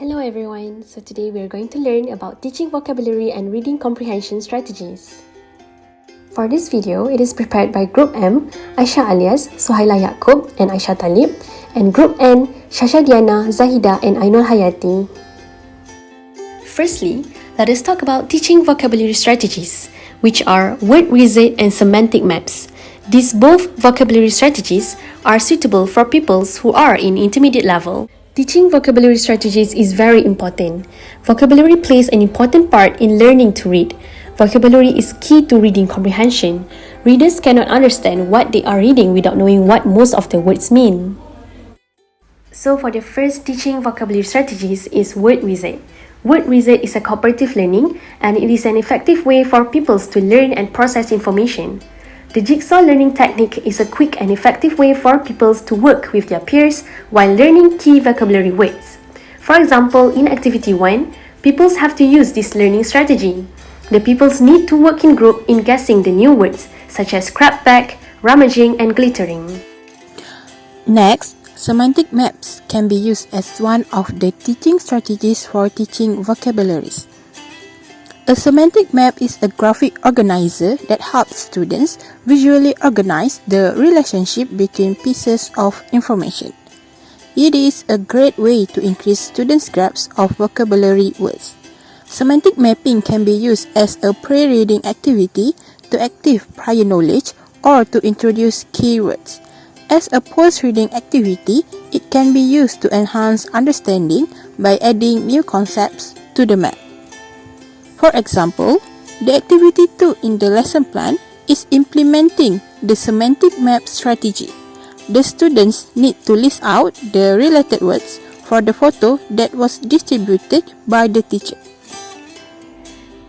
Hello everyone, so today we are going to learn about teaching vocabulary and reading comprehension strategies. For this video, it is prepared by Group M, Aisha alias Suhaila Yaakob and Aisha Talib, and Group N, Shasha Diana, Zahida and Ainul Hayati. Firstly, let us talk about teaching vocabulary strategies, which are word wizard and semantic maps. These both vocabulary strategies are suitable for pupils who are in intermediate level. Teaching vocabulary strategies is very important. Vocabulary plays an important part in learning to read. Vocabulary is key to reading comprehension. Readers cannot understand what they are reading without knowing what most of the words mean. So for the first teaching vocabulary strategies is word wizard. Word wizard is a cooperative learning and it is an effective way for pupils to learn and process information. The jigsaw learning technique is a quick and effective way for pupils to work with their peers while learning key vocabulary words. For example, in Activity 1, pupils have to use this learning strategy. The pupils need to work in group in guessing the new words such as crab bag, rummaging and glittering. Next, semantic maps can be used as one of the teaching strategies for teaching vocabularies. A semantic map is a graphic organizer that helps students visually organize the relationship between pieces of information. It is a great way to increase students' grasp of vocabulary words. Semantic mapping can be used as a pre-reading activity to active prior knowledge or to introduce keywords. As a post-reading activity, it can be used to enhance understanding by adding new concepts to the map. For example, the activity 2 in the lesson plan is implementing the semantic map strategy. The students need to list out the related words for the photo that was distributed by the teacher.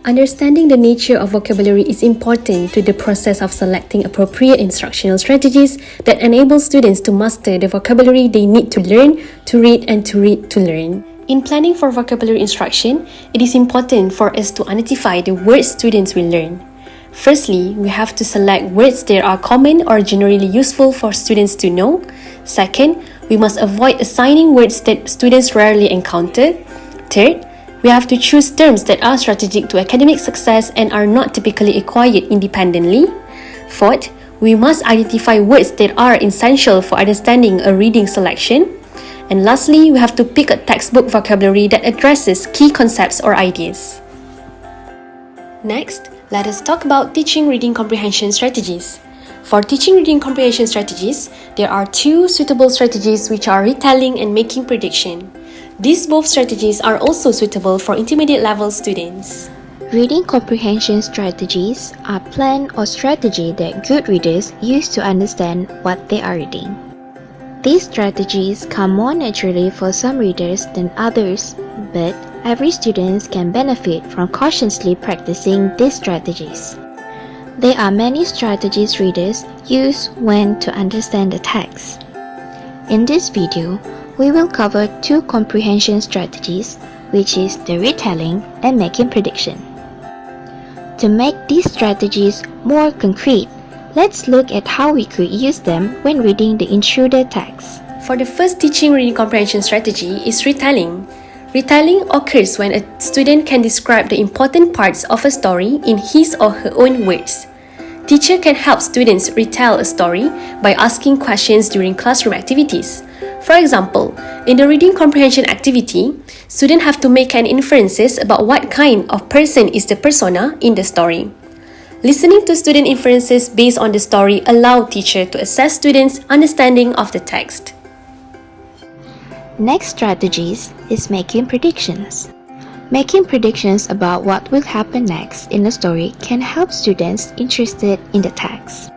Understanding the nature of vocabulary is important to the process of selecting appropriate instructional strategies that enable students to master the vocabulary they need to learn, to read, and to read to learn. In planning for vocabulary instruction, it is important for us to identify the words students will learn. Firstly, we have to select words that are common or generally useful for students to know. Second, we must avoid assigning words that students rarely encounter. Third, we have to choose terms that are strategic to academic success and are not typically acquired independently. Fourth, we must identify words that are essential for understanding a reading selection. And lastly, we have to pick a textbook vocabulary that addresses key concepts or ideas. Next, let us talk about teaching reading comprehension strategies. For teaching reading comprehension strategies, there are two suitable strategies which are retelling and making prediction. These both strategies are also suitable for intermediate level students. Reading comprehension strategies are plan or strategy that good readers use to understand what they are reading. These strategies come more naturally for some readers than others, but every student can benefit from consciously practicing these strategies. There are many strategies readers use when to understand the text. In this video, we will cover two comprehension strategies, which is the retelling and making prediction. To make these strategies more concrete, let's look at how we could use them when reading the intruder text. For the first teaching reading comprehension strategy is retelling. Retelling occurs when a student can describe the important parts of a story in his or her own words. Teacher can help students retell a story by asking questions during classroom activities. For example, in the reading comprehension activity, students have to make an inferences about what kind of person is the persona in the story. Listening to student inferences based on the story allow teacher to assess students' understanding of the text. Next strategies is making predictions. Making predictions about what will happen next in the story can help students interested in the text.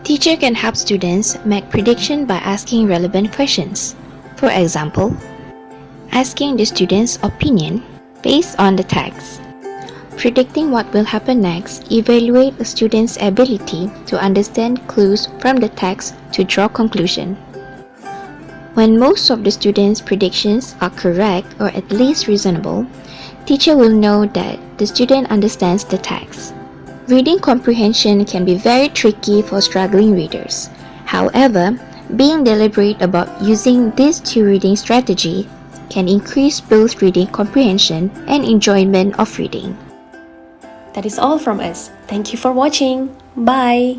Teacher can help students make prediction by asking relevant questions. For example, asking the student's opinion based on the text. Predicting what will happen next evaluates a student's ability to understand clues from the text to draw conclusion. When most of the students' predictions are correct or at least reasonable, teacher will know that the student understands the text. Reading comprehension can be very tricky for struggling readers. However, being deliberate about using these two reading strategies can increase both reading comprehension and enjoyment of reading. That is all from us. Thank you for watching. Bye!